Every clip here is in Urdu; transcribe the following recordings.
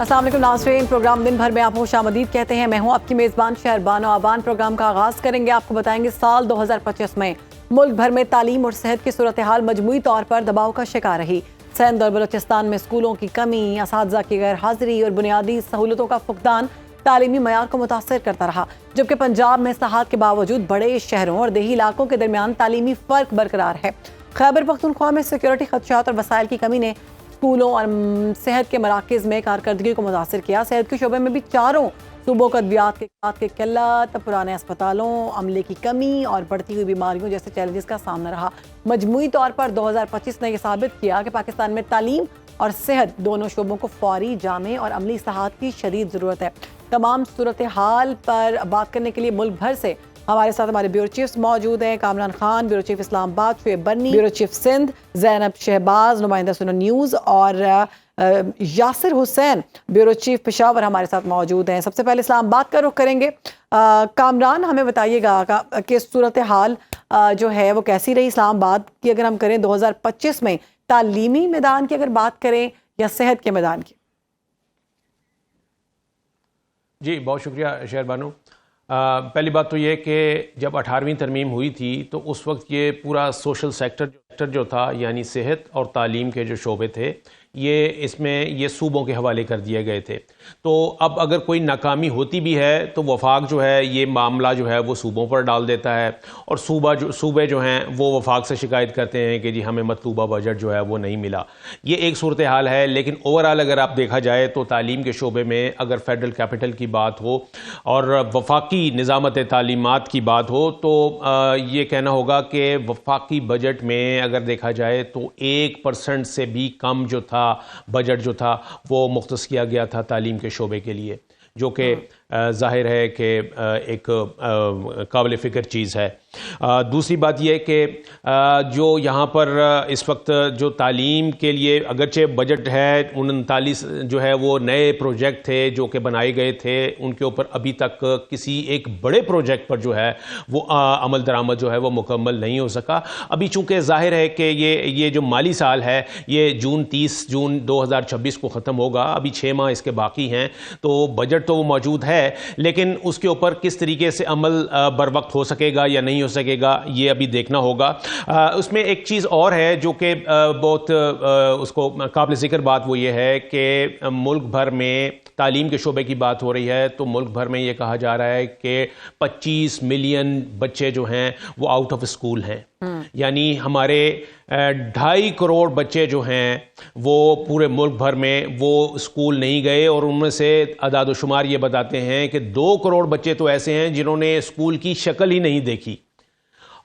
السلام علیکم ناظرین، پروگرام دن بھر میں آپ کو خوش آمدید کہتے ہیں۔ میں ہوں آپ کی میزبان شہر بانو آبان۔ پروگرام کا آغاز کریں گے، آپ کو بتائیں گے سال 2025 میں ملک بھر میں تعلیم اور صحت کی صورتحال مجموعی طور پر دباؤ کا شکار رہی۔ سندھ اور بلوچستان میں اسکولوں کی کمی، اساتذہ کی غیر حاضری اور بنیادی سہولتوں کا فقدان تعلیمی معیار کو متاثر کرتا رہا، جبکہ پنجاب میں اصلاحات کے باوجود بڑے شہروں اور دیہی علاقوں کے درمیان تعلیمی فرق برقرار ہے۔ خیبر پختونخوا میں سیکیورٹی خدشات اور وسائل کی کمی نے اسکولوں اور صحت کے مراکز میں کارکردگی کو متاثر کیا۔ صحت کے شعبے میں بھی چاروں صوبوں کا ادویات کی قلت، پرانے اسپتالوں، عملے کی کمی اور بڑھتی ہوئی بیماریوں جیسے چیلنجز کا سامنا رہا۔ مجموعی طور پر 2025 نے یہ ثابت کیا کہ پاکستان میں تعلیم اور صحت دونوں شعبوں کو فوری، جامع اور عملی اصلاحات کی شدید ضرورت ہے۔ تمام صورتحال پر بات کرنے کے لیے ملک بھر سے ہمارے ساتھ ہمارے بیورو چیفز موجود ہیں۔ کامران خان، بیورو چیف اسلام آباد، شعیب برنی، بیورو چیف سندھ، زینب شہباز، نمائندہ سنو نیوز، اور یاسر حسین، بیورو چیف پشاور ہمارے ساتھ موجود ہیں۔ سب سے پہلے اسلام آباد کا رخ کریں گے۔ کامران، ہمیں بتائیے گا کہ صورتحال جو ہے وہ کیسی رہی اسلام آباد کی، اگر ہم کریں 2025 میں تعلیمی میدان کی اگر بات کریں یا صحت کے میدان کی؟ جی بہت شکریہ شہر بانو۔ پہلی بات تو یہ کہ جب 18ویں ترمیم ہوئی تھی تو اس وقت یہ پورا سوشل سیکٹر جو تھا، یعنی صحت اور تعلیم کے جو شعبے تھے، اس میں یہ صوبوں کے حوالے کر دیے گئے تھے۔ تو اب اگر کوئی ناکامی ہوتی بھی ہے تو وفاق جو ہے یہ معاملہ جو ہے وہ صوبوں پر ڈال دیتا ہے، اور صوبے جو ہیں وہ وفاق سے شکایت کرتے ہیں کہ جی ہمیں مطلوبہ بجٹ جو ہے وہ نہیں ملا۔ یہ ایک صورتحال ہے، لیکن اوورآل اگر آپ دیکھا جائے تو تعلیم کے شعبے میں اگر فیڈرل کیپٹل کی بات ہو اور وفاقی نظامت تعلیمات کی بات ہو تو یہ کہنا ہوگا کہ وفاقی بجٹ میں اگر دیکھا جائے تو 1% سے بھی کم جو تھا بجٹ جو تھا وہ مختص کیا گیا تھا تعلیم کے شعبے کے لیے، جو کہ ظاہر ہے کہ ایک قابل فکر چیز ہے۔ دوسری بات یہ کہ جو یہاں پر اس وقت جو تعلیم کے لیے اگرچہ بجٹ ہے 39 جو ہے وہ نئے پروجیکٹ تھے جو کہ بنائے گئے تھے، ان کے اوپر ابھی تک کسی ایک بڑے پروجیکٹ پر جو ہے وہ عمل درآمد جو ہے وہ مکمل نہیں ہو سکا۔ ابھی چونکہ ظاہر ہے کہ یہ جو مالی سال ہے یہ 30 جون 2026 کو ختم ہوگا، ابھی 6 ماہ اس کے باقی ہیں، تو بجٹ تو وہ موجود ہے، لیکن اس کے اوپر کس طریقے سے عمل بر وقت ہو سکے گا یا نہیں ہو سکے گا یہ ابھی دیکھنا ہوگا۔ اس میں ایک چیز اور ہے جو کہ بہت اس کو قابل ذکر بات وہ یہ ہے کہ ملک بھر میں تعلیم کے شعبے کی بات ہو رہی ہے تو ملک بھر میں یہ کہا جا رہا ہے کہ 25 ملین بچے جو ہیں وہ آؤٹ آف اسکول ہیں، یعنی ہمارے 2.5 کروڑ بچے جو ہیں وہ پورے ملک بھر میں وہ اسکول نہیں گئے، اور ان میں سے اعداد و شمار یہ بتاتے ہیں کہ 2 کروڑ بچے تو ایسے ہیں جنہوں نے اسکول کی شکل ہی نہیں دیکھی۔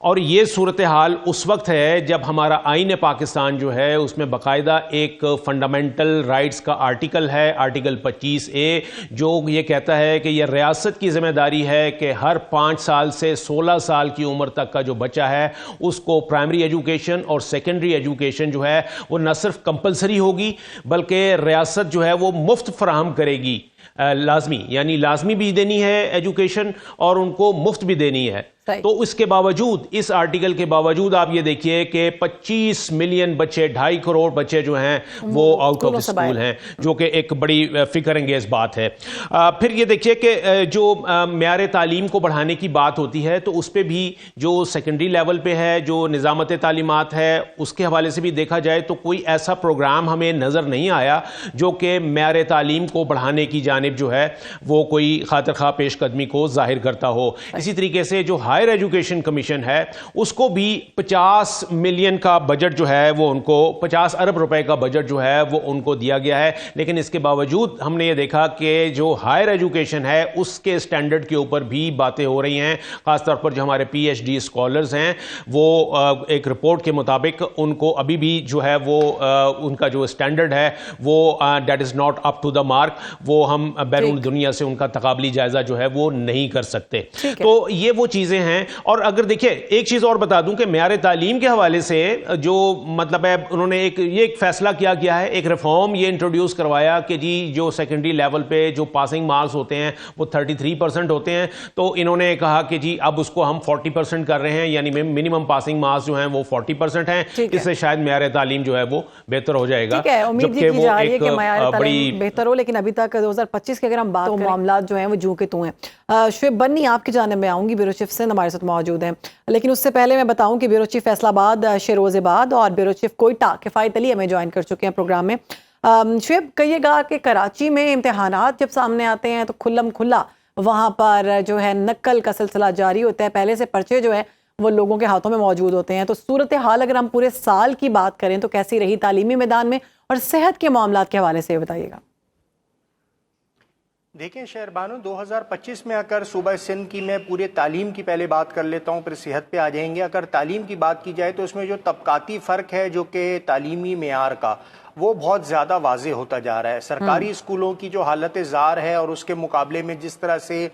اور یہ صورتحال اس وقت ہے جب ہمارا آئین پاکستان جو ہے اس میں باقاعدہ ایک فنڈامنٹل رائٹس کا آرٹیکل ہے، آرٹیکل 25A، جو یہ کہتا ہے کہ یہ ریاست کی ذمہ داری ہے کہ ہر 5 سال سے 16 سال کی عمر تک کا جو بچہ ہے اس کو پرائمری ایجوکیشن اور سیکنڈری ایجوکیشن جو ہے وہ نہ صرف کمپلسری ہوگی بلکہ ریاست جو ہے وہ مفت فراہم کرے گی، لازمی، یعنی لازمی بھی دینی ہے ایجوکیشن اور ان کو مفت بھی دینی ہے۔ تو اس کے باوجود، اس آرٹیکل کے باوجود آپ یہ دیکھیے کہ 25 ملین بچے، 2.5 کروڑ بچے جو ہیں وہ آؤٹ آف اسکول ہیں، جو کہ ایک بڑی فکر انگیز بات ہے۔ پھر یہ دیکھیے کہ جو معیار تعلیم کو بڑھانے کی بات ہوتی ہے تو اس پہ بھی جو سیکنڈری لیول پہ ہے، جو نظامت تعلیمات ہے، اس کے حوالے سے بھی دیکھا جائے تو کوئی ایسا پروگرام ہمیں نظر نہیں آیا جو کہ معیار تعلیم کو بڑھانے کی جانب جو ہے وہ کوئی خاطر خواہ پیش قدمی کو ظاہر کرتا ہو۔ اسی طریقے سے جو ہائر ایجوکیشن کمیشن ہے اس کو بھی 50 ملین کا بجٹ جو ہے وہ ان کو 50 ارب روپے کا بجٹ جو ہے وہ ان کو دیا گیا ہے، لیکن اس کے باوجود ہم نے یہ دیکھا کہ جو ہائر ایجوکیشن ہے اس کے سٹینڈرڈ کے اوپر بھی باتیں ہو رہی ہیں، خاص طور پر جو ہمارے پی ایچ ڈی اسکالرز ہیں وہ ایک رپورٹ کے مطابق ان کو ابھی بھی جو ہے وہ ان کا جو سٹینڈرڈ ہے وہ that is not up to the mark, وہ ہم بیرون دنیا سے ان کا تقابلی جائزہ جو ہے وہ نہیں کر سکتے۔ تو یہ وہ چیزیں ہیں. اور اگر دیکھیں ایک چیز اور بتا دوں کہ معیار تعلیم کے حوالے سے جو مطلب ہے انہوں نے ایک فیصلہ کیا گیا ہے, ایک ریفارم یہ انٹروڈیوس کروایا کہ جی جو سیکنڈری لیول پہ جو پاسنگ مارکس ہوتے ہیں وہ 33% ہوتے ہیں, تو انہوں نے کہا کہ جی اب اس کو ہم 40% کر رہے ہیں, یعنی منیمم پاسنگ مارکس جو ہیں وہ 40% ہیں. اس سے شاید معیار تعلیم جو ہے وہ بہتر ہو جائے گا. ٹھیک ہے, امید یہ کی جا رہی ہے کہ معیار تعلیم بہتر ہو, لیکن ابھی تک 2025 کی اگر ہم بات کریں معاملات جو ہیں وہ جوں کے توں ہیں. شعیب بنی آپ کی جانب میں آؤں گی, بیورو چیف سندھ ہمارے ساتھ موجود ہیں, لیکن اس سے پہلے میں بتاؤں کہ بیورو چیف فیصل آباد شیروز آباد اور بیورو چیف کوئٹہ کفایت علی ہمیں جوائن کر چکے ہیں پروگرام میں. شعیب کہیے گا کہ کراچی میں امتحانات جب سامنے آتے ہیں تو کھلم کھلا وہاں پر جو ہے نقل کا سلسلہ جاری ہوتا ہے, پہلے سے پرچے جو ہے وہ لوگوں کے ہاتھوں میں موجود ہوتے ہیں. تو صورتحال اگر ہم پورے سال کی بات کریں تو کیسی رہی تعلیمی میدان میں اور صحت کے معاملات کے حوالے سے بتائیے گا. دیکھیں شہر بانو, 2025 میں اگر صوبہ سندھ کی میں پورے تعلیم کی پہلے بات کر لیتا ہوں, پھر صحت پہ آ جائیں گے. اگر تعلیم کی بات کی جائے تو اس میں جو طبقاتی فرق ہے جو کہ تعلیمی معیار کا, وہ بہت زیادہ واضح ہوتا جا رہا ہے. سرکاری اسکولوں کی جو حالت زار ہے اور اس کے مقابلے میں جس طرح سے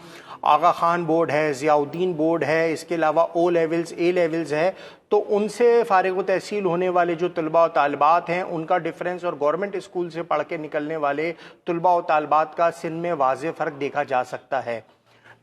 آغا خان بورڈ ہے, ضیاء الدین بورڈ ہے, اس کے علاوہ او لیولز اے لیولز ہے, تو ان سے فارغ و تحصیل ہونے والے جو طلباء و طالبات ہیں ان کا ڈفرینس اور گورنمنٹ اسکول سے پڑھ کے نکلنے والے طلباء و طالبات کا سندھ میں واضح فرق دیکھا جا سکتا ہے.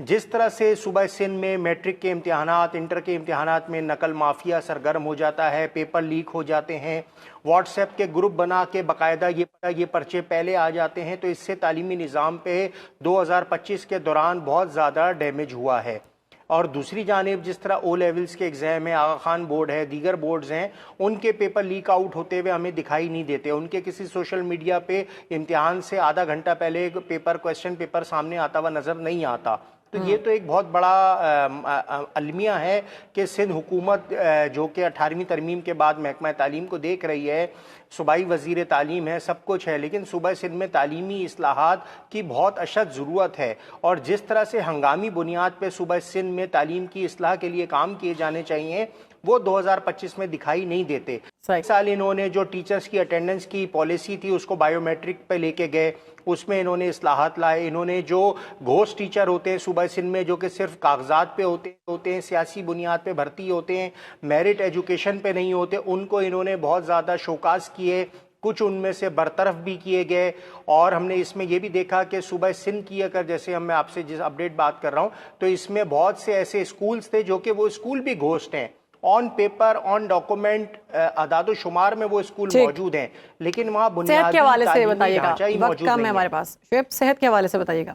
جس طرح سے صوبہ سندھ میں میٹرک کے امتحانات, انٹر کے امتحانات میں نقل مافیا سرگرم ہو جاتا ہے, پیپر لیک ہو جاتے ہیں, واٹس ایپ کے گروپ بنا کے باقاعدہ یہ پرچے پہلے آ جاتے ہیں, تو اس سے تعلیمی نظام پہ 2025 کے دوران بہت زیادہ ڈیمیج ہوا ہے. اور دوسری جانب جس طرح او لیولز کے ایگزام ہے, آغا خان بورڈ ہے, دیگر بورڈز ہیں, ان کے پیپر لیک آؤٹ ہوتے ہوئے ہمیں دکھائی نہیں دیتے. ان کے کسی سوشل میڈیا پہ امتحان سے آدھا گھنٹہ پہلے کویسچن پیپر سامنے آتا ہوا نظر نہیں آتا. تو یہ تو ایک بہت بڑا المیہ ہے کہ سندھ حکومت جو کہ 18ویں ترمیم کے بعد محکمہ تعلیم کو دیکھ رہی ہے, صوبائی وزیر تعلیم ہے, سب کچھ ہے, لیکن صوبہ سندھ میں تعلیمی اصلاحات کی بہت اشد ضرورت ہے. اور جس طرح سے ہنگامی بنیاد پہ صوبہ سندھ میں تعلیم کی اصلاح کے لیے کام کیے جانے چاہیے, وہ 2025 میں دکھائی نہیں دیتے. اس سال انہوں نے جو ٹیچرز کی اٹینڈنس کی پالیسی تھی اس کو بائیو میٹرک پہ لے کے گئے, اس میں انہوں نے اصلاحات لائے. انہوں نے جو گھوسٹ ٹیچر ہوتے ہیں صوبہ سندھ میں جو کہ صرف کاغذات پہ ہوتے ہیں, سیاسی بنیاد پہ بھرتی ہوتے ہیں, میرٹ ایجوکیشن پہ نہیں ہوتے, ان کو انہوں نے بہت زیادہ شوکاز کیے, کچھ ان میں سے برطرف بھی کیے گئے. اور ہم نے اس میں یہ بھی دیکھا کہ صوبہ سندھ کی اگر جیسے میں آپ سے جس اپڈیٹ بات کر رہا ہوں تو اس میں بہت سے ایسے اسکولز تھے جو کہ وہ اسکول بھی گھوسٹ ہیں, آن پیپر آن ڈاکومنٹ اعداد و شمار میں وہ اسکول موجود ہیں, لیکن وہاں بنیادی تعلیمی ڈھانچہ ہی موجود نہیں ہے. ہمارے پاس شعیب صحت کے حوالے سے بتائیے گا.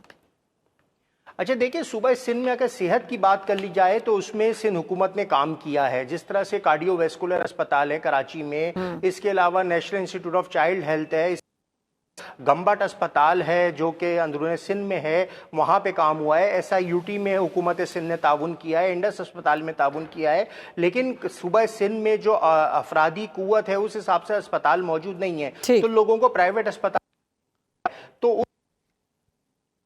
اچھا دیکھیں, صوبہ سندھ میں اگر صحت کی بات کر لی جائے تو اس میں سندھ حکومت نے کام کیا ہے. جس طرح سے کارڈیو ویسکولر اسپتال ہے کراچی میں, اس کے علاوہ national institute of child health ہے, گمبٹ اسپتال ہے جو کہ اندرون سندھ میں ہے, وہاں پہ کام ہوا ہے. SIUT میں حکومت سندھ نے تعاون کیا ہے, انڈس اسپتال میں تعاون کیا ہے, لیکن صوبہ سندھ میں جو افرادی قوت ہے اس حساب سے اسپتال موجود نہیں ہے. تو لوگوں کو پرائیویٹ اسپتال, تو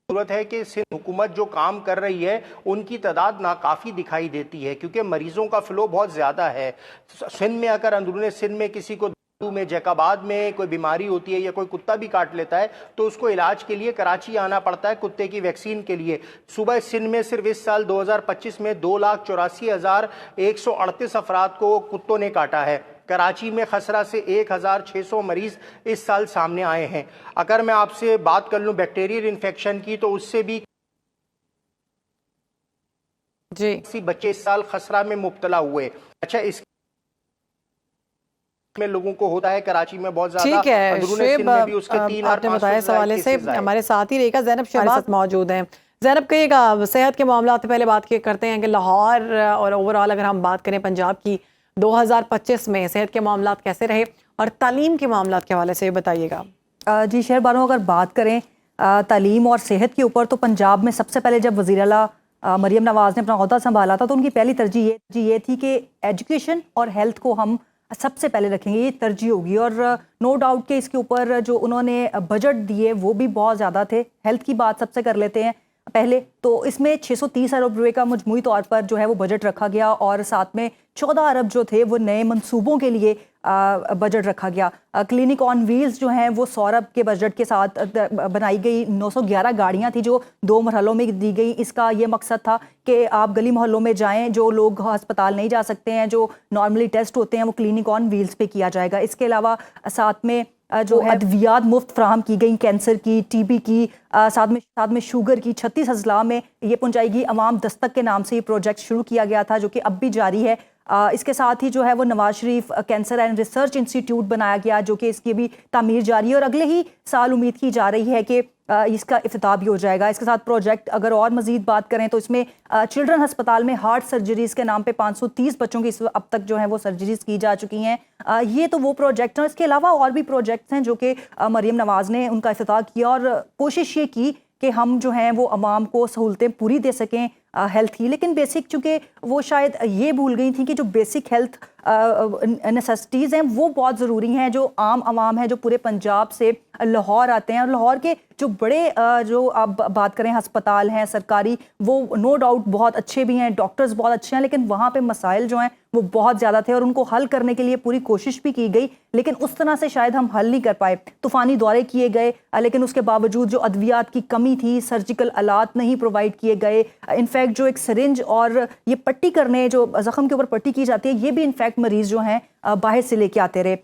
ضرورت ہے کہ سندھ حکومت جو کام کر رہی ہے ان کی تعداد ناکافی دکھائی دیتی ہے کیونکہ مریضوں کا فلو بہت زیادہ ہے. سندھ میں اگر اندرون سندھ میں کسی کو میں جیکاباد میں کوئی بیماری ہوتی ہے یا کوئی کتا بھی کاٹ لیتا ہے تو اس کو علاج کے لیے کراچی آنا پڑتا ہے کتے کی ویکسین کے لیے. صوبہ سندھ میں صرف اس سال 2025 میں 2,84,138 افراد کو کتوں نے کاٹا ہے. کراچی میں خسرہ سے 1,600 مریض اس سال سامنے آئے ہیں. اگر میں آپ سے بات کر لوں بیکٹیریل انفیکشن کی تو اس سے بھی بچے اس سال خسرہ میں مبتلا ہوئے. اچھا اس میں لوگوں کو ہوتا ہے کراچی میں بہت زیادہ. ٹھیک ہے شعیب, آپ نے بتایا اس حوالے سے ہمارے ساتھ ہی رہے گا. زینب شہباز موجود ہیں. زینب کہیے گا, صحت کے معاملات پہلے بات کرتے ہیں کہ لاہور اور اوورآل اگر ہم بات کریں پنجاب کی 2025 میں صحت کے معاملات کیسے رہے اور تعلیم کے معاملات کے حوالے سے بتائیے گا. جی شہر بانو, اگر بات کریں تعلیم اور صحت کے اوپر تو پنجاب میں سب سے پہلے جب وزیر اعلیٰ مریم نواز نے اپنا عہدہ سنبھالا تھا تو ان کی پہلی ترجیح یہ تھی کہ ایجوکیشن اور ہیلتھ کو ہم سب سے پہلے رکھیں گے, یہ ترجیح ہوگی. اور نو ڈاؤٹ کہ اس کے اوپر جو انہوں نے بجٹ دیے وہ بھی بہت زیادہ تھے. ہیلتھ کی بات سب سے کر لیتے ہیں. پہلے تو اس میں 630 ارب روپے کا مجموعی طور پر جو ہے وہ بجٹ رکھا گیا اور ساتھ میں 14 ارب جو تھے وہ نئے منصوبوں کے لیے بجٹ رکھا گیا. کلینک آن ویلز جو ہیں وہ 100 ارب کے بجٹ کے ساتھ بنائی گئی. 911 گاڑیاں تھیں جو 2 مرحلوں میں دی گئی. اس کا یہ مقصد تھا کہ آپ گلی محلوں میں جائیں, جو لوگ ہسپتال نہیں جا سکتے ہیں, جو نارملی ٹیسٹ ہوتے ہیں وہ کلینک آن ویلز پہ کیا جائے گا. اس کے علاوہ ساتھ میں جو ادویات مفت فراہم کی گئی, کینسر کی, ٹی بی کی, ساتھ میں شوگر کی 36 اضلاع میں یہ پہنچائی گئی. عوام دستک کے نام سے یہ پروجیکٹ شروع کیا گیا تھا جو کہ اب بھی جاری ہے. اس کے ساتھ ہی جو ہے وہ Nawaz Sharif cancer and research institute بنایا گیا جو کہ اس کی بھی تعمیر جاری ہے اور اگلے ہی سال امید کی جا رہی ہے کہ اس کا افتتاح بھی ہو جائے گا. اس کے ساتھ پروجیکٹ اگر اور مزید بات کریں تو اس میں چلڈرن ہسپتال میں ہارٹ سرجریز کے نام پہ 530 بچوں کی اب تک جو ہیں وہ سرجریز کی جا چکی ہیں. یہ تو وہ پروجیکٹ ہیں. اس کے علاوہ اور بھی پروجیکٹس ہیں جو کہ مریم نواز نے ان کا افتتاح کیا اور کوشش یہ کی کہ ہم جو ہیں وہ عوام کو سہولتیں پوری دے سکیں ہیلتھ کی. لیکن بیسک چونکہ وہ شاید یہ بھول گئی تھیں کہ جو بیسک ہیلتھ نیسیسٹیز ہیں وہ بہت ضروری ہیں. جو عام عوام ہے جو پورے پنجاب سے لاہور آتے ہیں اور لاہور کے جو بڑے جو آپ بات کریں ہسپتال ہیں سرکاری, وہ نو ڈاؤٹ بہت اچھے بھی ہیں, ڈاکٹرز بہت اچھے ہیں, لیکن وہاں پہ مسائل جو ہیں وہ بہت زیادہ تھے اور ان کو حل کرنے کے لیے پوری کوشش بھی کی گئی, لیکن اس طرح سے شاید ہم حل نہیں کر پائے. طوفانی دورے کیے گئے لیکن اس کے باوجود جو ادویات کی کمی تھی, سرجیکل آلات نہیں پرووائڈ کیے گئے. انفیکٹ جو ایک سرنج اور یہ پٹی کرنے, جو زخم کے اوپر پٹی کی جاتی ہے, یہ بھی انفیکٹ مریض جو ہیں باہر سے لے کے آتے رہے.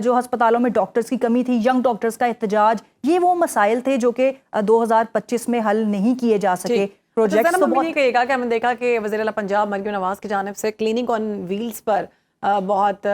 جو ہسپتالوں میں ڈاکٹرز کی کمی تھی, ینگ ڈاکٹرز کا احتجاج, یہ وہ مسائل تھے جو کہ 2025 میں حل نہیں کیے جا سکے. پروجیکٹس تو بہت کہے گا کہ ہم نے دیکھا کہ وزیر اعلیٰ پنجاب مریم نواز کی جانب سے کلینک آن ویلز پر بہت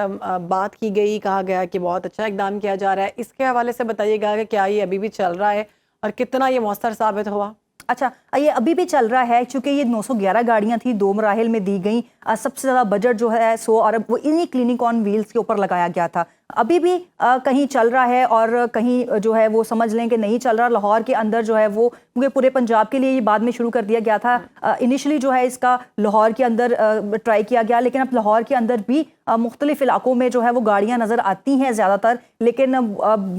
بات کی گئی, کہا گیا کہ بہت اچھا اقدام کیا جا رہا ہے. اس کے حوالے سے بتائیے گا کہ کیا یہ ابھی بھی چل رہا ہے اور کتنا یہ مؤثر ثابت ہوا؟ اچھا, یہ ابھی بھی چل رہا ہے چونکہ یہ 911 گاڑیاں تھیں, 2 مراحل میں دی گئیں. سب سے زیادہ بجٹ جو ہے 100 ارب وہ انہی کلینک آن ویلز کے اوپر لگایا گیا تھا. ابھی بھی کہیں چل رہا ہے اور کہیں جو ہے وہ سمجھ لیں کہ نہیں چل رہا. لاہور کے اندر جو ہے وہ کیونکہ پورے پنجاب کے لیے یہ بعد میں شروع کر دیا گیا تھا. انیشلی جو ہے اس کا لاہور کے اندر ٹرائی کیا گیا, لیکن اب لاہور کے اندر بھی مختلف علاقوں میں جو ہے وہ گاڑیاں نظر آتی ہیں زیادہ تر, لیکن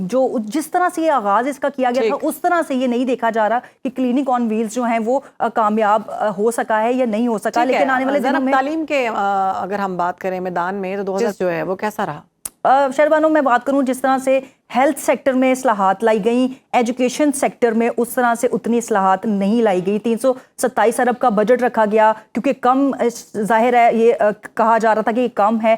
جو جس طرح سے یہ آغاز اس کا کیا گیا تھا اس طرح سے یہ نہیں دیکھا جا رہا کہ کلینک آن ویلز جو ہیں وہ کامیاب ہو سکا ہے یا نہیں ہو سکا. لیکن آنے والے دنوں میں تعلیم کے اگر ہم بات کریں میدان میں تو 2000 جو ہے وہ کیسا رہا؟ شہربانو میں بات کروں, جس طرح سے ہیلتھ سیکٹر میں اصلاحات لائی گئیں, ایجوکیشن سیکٹر میں اس طرح سے اتنی اصلاحات نہیں لائی گئی. 327 ارب کا بجٹ رکھا گیا کیونکہ کم, ظاہر ہے یہ کہا جا رہا تھا کہ یہ کم ہے.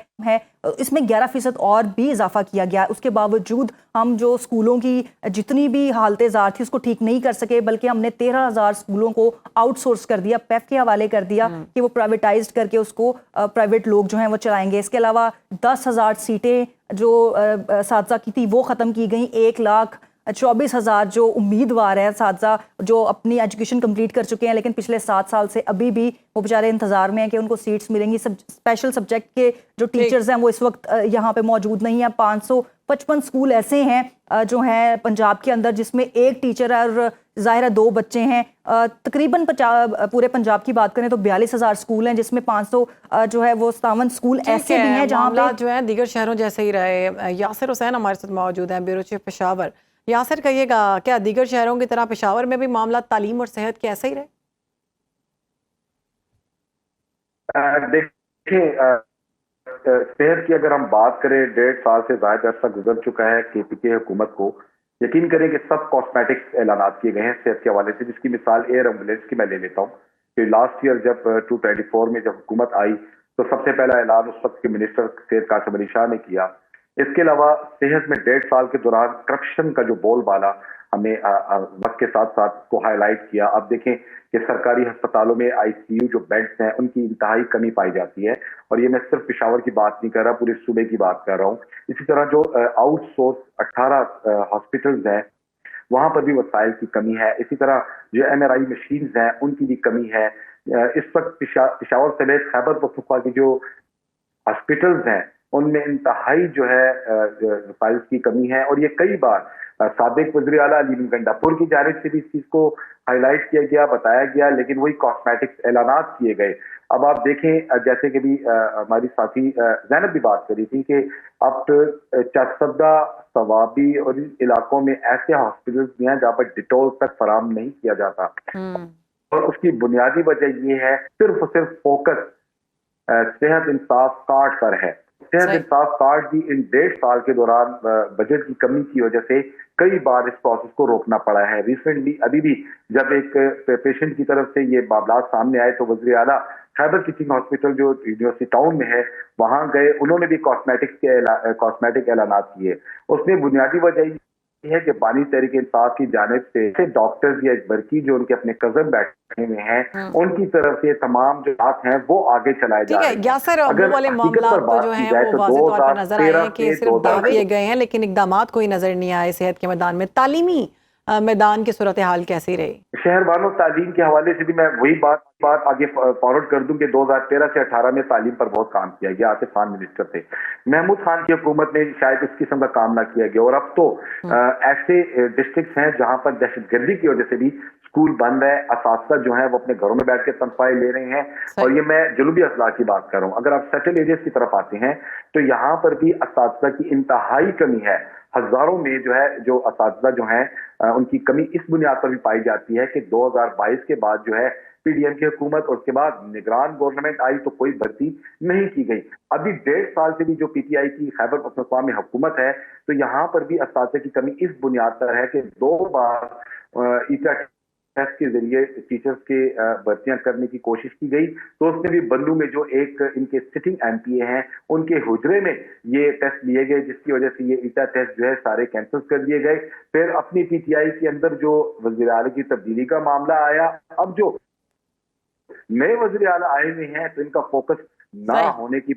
اس میں 11% اور بھی اضافہ کیا گیا. اس کے باوجود ہم جو اسکولوں کی جتنی بھی حالت زار تھی اس کو ٹھیک نہیں کر سکے, بلکہ ہم نے 13,000 اسکولوں کو آؤٹ سورس کر دیا, پیف کے حوالے کر دیا کہ وہ پرائیویٹائزڈ کر کے اس کو پرائیویٹ لوگ جو ہیں وہ چلائیں گے. اس کے علاوہ 10,000 سیٹیں جو اساتذہ کی تھی وہ ختم کی گئیں. 1,24,000 جو امیدوار ہیں اساتذہ جو اپنی ایجوکیشن کمپلیٹ کر چکے ہیں لیکن پچھلے 7 سال سے ابھی بھی وہ بیچارے انتظار میں ہیں کہ ان کو سیٹس ملیں گی. اسپیشل سبجیکٹ کے جو ٹیچرز ہیں وہ اس وقت یہاں پہ موجود نہیں ہیں. 555 اسکول ایسے ہیں جو ہیں پنجاب کے اندر جس میں ایک ٹیچر ہے اور ظاہر ہے 2 بچے ہیں. تقریباً پورے پنجاب کی بات کریں تو 42,000 اسکول ہیں جس میں 500 جو ہے وہ 57 اسکول ایسے بھی ہیں جہاں پہ جو ہے دیگر شہروں جیسے ہی رہے. یاسر حسین ہمارے ساتھ موجود ہیں, بیورو چیف پشاور. یاسر, کہیے گا کیا دیگر شہروں کی طرح پشاور میں بھی معاملات تعلیم اور صحت کے ایسے ہی رہے؟ دیکھیں, صحت کی اگر ہم بات کریں 1.5 سال سے زائد عرصہ گزر چکا ہے کے پی کے حکومت کو. یقین کریں کہ سب کاسمیٹکس اعلانات کیے گئے ہیں صحت کے حوالے سے, جس کی مثال ایئر ایمبولینس کی میں لے لیتا ہوں کہ لاسٹ ایئر جب 2024 میں جب حکومت آئی تو سب سے پہلا اعلان اس وقت کے منسٹر صحت قاسم علی شاہ نے کیا. اس کے علاوہ صحت میں 1.5 سال کے دوران کرپشن کا جو بول بالا ہمیں وقت کے ساتھ ساتھ کو ہائی لائٹ کیا. اب دیکھیں کہ سرکاری ہسپتالوں میں آئی سی یو جو بیڈز ہیں ان کی انتہائی کمی پائی جاتی ہے, اور یہ میں صرف پشاور کی بات نہیں کر رہا, پورے صوبے کی بات کر رہا ہوں. اسی طرح جو آؤٹ سورس 18 ہاسپٹلز ہیں وہاں پر بھی وسائل کی کمی ہے. اسی طرح جو MRI مشینز ہیں ان کی بھی کمی ہے. اس وقت پشاور سمیت خیبر پختونخوا کی جو ہاسپٹلز ہیں ان میں انتہائی جو ہے وسائل کی کمی ہے, اور یہ کئی بار سابق وزیر اعلیٰ علی گنڈا پور کی جانب سے بھی اس چیز کو ہائی لائٹ کیا گیا, بتایا گیا, لیکن وہی کاسمیٹکس اعلانات کیے گئے. اب آپ دیکھیں جیسے کہ بھی ہماری ساتھی زینب بھی بات کری تھی کہ اب چرسدہ ثوابی اور ان علاقوں میں ایسے ہاسپٹلز بھی ہیں جہاں پر ڈیٹول تک فراہم نہیں کیا جاتا. اور اس کی بنیادی وجہ یہ ہے صرف اور صرف فوکس صحت انصاف کارڈ پر ہے. صحت انصاف کارڈ بھی ان 1.5 سال کے دوران بجٹ کی کمی کی وجہ سے کئی بار اس پروسیس کو روکنا پڑا ہے. ریسنٹلی ابھی بھی جب ایک پیشنٹ کی طرف سے یہ معاملات سامنے آئے تو وزیر اعلیٰ خیبر ٹیچنگ ہاسپٹل جو یونیورسٹی ٹاؤن میں ہے وہاں گئے, انہوں نے بھی کاسمیٹک اعلانات کیے. اس میں بنیادی وجہ یہ ہے کہ بانی تحریک انصاف کی جانب سے ڈاکٹرز یا ایک برکی جو ان کے اپنے کزن بیٹھے ہوئے ہیں ان کی طرف سے تمام جو بات ہیں وہ آگے چلائے جا رہے ہیں. یاسر ابو والے معاملات تو جو ہیں وہ واضح طور پر نظر آئے ہیں کہ صرف دعوے کیے گئے ہیں لیکن اقدامات کوئی نظر نہیں آئے صحت کے میدان میں. تعلیمی میدان کی صورتحال کیسی رہی؟ شہربانوں تعلیم کے حوالے سے بھی میں وہی بات آگے فارورڈ کر دوں کہ 2013 سے 18 میں تعلیم پر بہت کام کیا گیا. آصف خان منسٹر تھے, محمود خان کی حکومت میں شاید اس قسم کا کام نہ کیا گیا. اور اب تو ایسے ڈسٹرکٹس ہیں جہاں پر دہشت گردی کی وجہ سے بھی اسکول بند ہے, اساتذہ جو ہیں وہ اپنے گھروں میں بیٹھ کے تنخواہیں لے رہے ہیں. اور یہ میں جنوبی اضلاع کی بات کر رہا ہوں. اگر آپ سیٹل ایریاز کی طرف آتے ہیں تو یہاں پر بھی اساتذہ کی انتہائی کمی ہے. ہزاروں میں جو ہے جو اساتذہ جو ہیں ان کی کمی اس بنیاد پر بھی پائی جاتی ہے کہ 2022 کے بعد جو ہے پی ڈی ایم کی حکومت اور اس کے بعد نگران گورنمنٹ آئی تو کوئی بھرتی نہیں کی گئی. ابھی 1.5 سال سے بھی جو پی ٹی آئی کی خیبر پختونخوا میں حکومت ہے تو یہاں پر بھی اساتذہ کی کمی اس بنیاد پر ہے کہ 2 بار ایٹا ٹیسٹ کے ذریعے ٹیچرز کے بھرتیاں کرنے کی کوشش کی گئی تو اس میں بھی بندو میں جو ایک ان کے سٹنگ ایم پی اے ہیں ان کے حجرے میں یہ ٹیسٹ لیے گئے جس کی وجہ سے یہ ایٹا ٹیسٹ جو ہے سارے کینسل کر دیے گئے. پھر اپنی پی ٹی آئی کے اندر جو وزیر اعلیٰ کی تبدیلی کا معاملہ آیا, اب جو نئے وزیر اعلیٰ آئے ہوئے ہیں تو ان کا فوکس نہ ہونے کی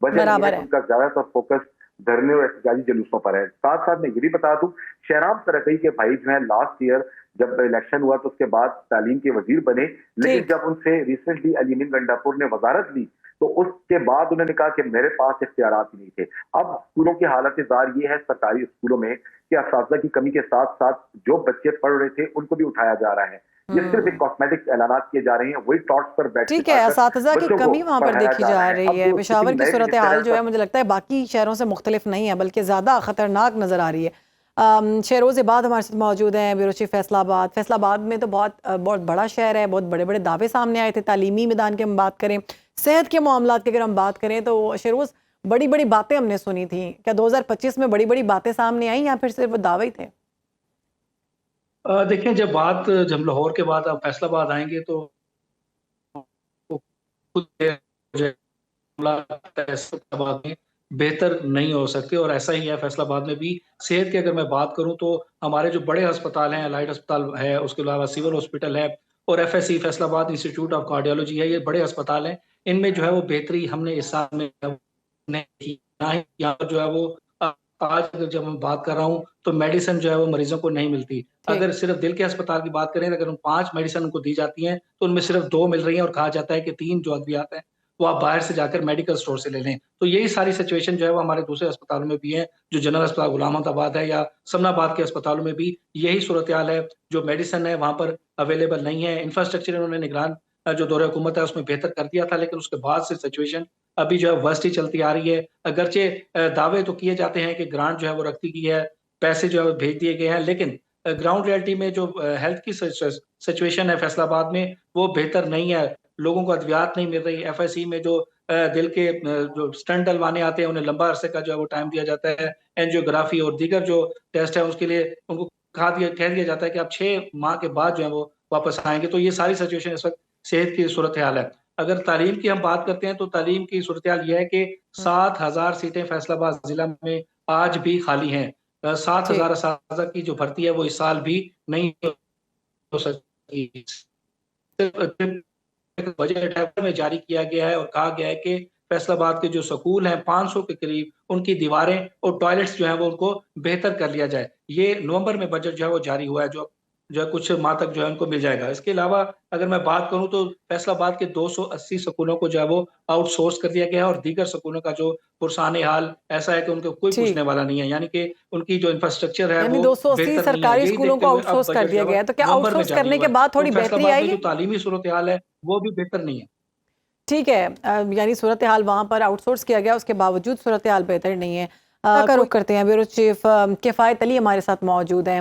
وجہ یہ ہے ان کا زیادہ تر فوکس دھرنے اور احتجاجی جلوسوں پر ہے. ساتھ ساتھ میں یہ بھی بتا دوں شہرام ترقی کے بھائی جو ہیں لاسٹ ایئر جب الیکشن ہوا تو اس کے بعد تعلیم کے وزیر بنے, لیکن جب ان سے ریسنٹلی علی امین گنڈاپور نے وزارت لی تو اس کے بعد انہوں نے کہا کہ میرے پاس اختیارات ہی نہیں تھے. اب اسکولوں کی حالت زار یہ ہے سرکاری اسکولوں میں کہ اساتذہ کی کمی کے ساتھ ساتھ جو بچے پڑھ رہے تھے ان کو بھی اٹھایا جا رہا ہے. یہ صرف ایک کاسمیٹک اعلانات کیے جا رہے ہیں, وہی ٹاٹس پر بیٹھ ٹھیک ہے. اساتذہ کی کمی وہاں پر دیکھی جا رہی ہے. پشاور کی صورتحال جو ہے مجھے لگتا ہے باقی شہروں سے مختلف نہیں ہے بلکہ زیادہ خطرناک نظر آ رہی ہے. شہروز عباد ہمارے ساتھ موجود ہیں, بیورو چیف فیصل آباد. فیصل آباد میں تو بہت بڑا شہر ہے, بہت بڑے بڑے دعوے سامنے آئے تھے. تعلیمی میدان کی ہم بات کریں, صحت کے معاملات کی اگر ہم بات کریں تو شہروز بڑی بڑی باتیں ہم نے سنی تھیں. کیا 2025 میں بڑی بڑی باتیں سامنے آئیں یا پھر صرف دعوے ہی تھے؟ دیکھیں جب ہم لاہور کے بعد اب فیصل آباد آئیں گے تو بہتر نہیں ہو سکتے, اور ایسا ہی ہے فیصل آباد میں بھی. صحت کی اگر میں بات کروں تو ہمارے جو بڑے ہسپتال ہیں, الائٹ ہسپتال ہے, اس کے علاوہ سول ہاسپٹل ہے اور ایف ایس سی فیصل آباد انسٹیٹیوٹ آف کارڈیالوجی ہے, یہ بڑے ہسپتال ہیں. ان میں جو ہے وہ بہتری ہم نے اس سال میں یہاں پر جو ہے وہ آج جب میں بات کر رہا ہوں تو میڈیسن جو ہے وہ مریضوں کو نہیں ملتی. اگر صرف دل کے ہسپتال کی بات کریں, اگر 5 میڈیسن ان کو دی جاتی ہیں تو ان میں صرف 2 مل رہی ہیں اور کہا جاتا ہے کہ 3 جو ادویات ہیں وہ آپ باہر سے جا کر میڈیکل سٹور سے لے لیں. تو یہی ساری سچویشن جو ہے وہ ہمارے دوسرے اسپتالوں میں بھی ہے, جو جنرل اسپتال غلام محمد آباد ہے یا سمن آباد کے اسپتالوں میں بھی یہی صورتحال ہے. جو میڈیسن ہے وہاں پر اویلیبل نہیں ہے. انفراسٹرکچر انہوں نے نگران جو دور حکومت ہے اس میں بہتر کر دیا تھا, لیکن اس کے بعد سے سچویشن ابھی جو ہے ورسٹ ہی چلتی آ رہی ہے. اگرچہ دعوے تو کیے جاتے ہیں کہ گرانٹ جو ہے وہ رکھتی گئی ہے, پیسے جو ہے بھیج دیے گئے ہیں, لیکن گراؤنڈ ریئلٹی میں جو ہیلتھ کی سچویشن ہے فیصل آباد میں وہ بہتر نہیں ہے. لوگوں کو ادویات نہیں مل رہی. ایف ایس سی میں جو دل کے جو سٹنٹ ڈلوانے آتے ہیں انہیں لمبا عرصے کا جو ہے وہ ٹائم دیا جاتا ہے. اینجیوگرافی اور دیگر جو ٹیسٹ ہے اس کے لیے ان کو کہہ دیا جاتا ہے کہ آپ 6 ماہ کے بعد جو ہے وہ واپس آئیں گے. تو یہ ساری سچویشن اس وقت صحت کی صورتحال ہے. اگر تعلیم کی ہم بات کرتے ہیں تو تعلیم کی صورتحال یہ ہے کہ 7,000 سیٹیں فیصل آباد ضلع میں آج بھی خالی ہیں. 7,000 اساتذہ کی جو بھرتی ہے وہ اس سال بھی نہیں ہو سکی. بجٹ میں جاری کیا گیا ہے اور کہا گیا ہے کہ فیصل آباد کے جو سکول ہیں 500 کے قریب ان کی دیواریں اور ٹوائلٹس جو ہیں وہ ان کو بہتر کر لیا جائے. یہ نومبر میں بجٹ جو ہے وہ جاری ہوا ہے, جو ہے کچھ ماہ تک جو ہے ان کو مل جائے گا. اس کے علاوہ اگر میں بات کروں تو فیصل آباد کے 280 سکولوں کو جو ہے وہ آؤٹ سورس کر دیا گیا ہے, اور دیگر سکولوں کا جو پرسان حال ایسا ہے کہ ان کو کوئی پوچھنے والا نہیں ہے, یعنی کہ ان کی جو انفراسٹرکچر ہے وہ 280 سرکاری سکولوں کو آؤٹ سورس کر دیا گیا ہے. تو کیا آؤٹ سورس کرنے کے بعد تھوڑی بہتری آئی ہے؟ جو تعلیمی صورتحال ہے وہ بھی بہتر نہیں ہے. ٹھیک ہے, یعنی صورتحال وہاں پر آؤٹ سورس کیا گیا, اس کے باوجود صورتحال بہتر نہیں ہے. کا رخ کرتے ہیں. بیورو چیف کفایت علی ہمارے ساتھ موجود ہیں.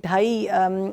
2.5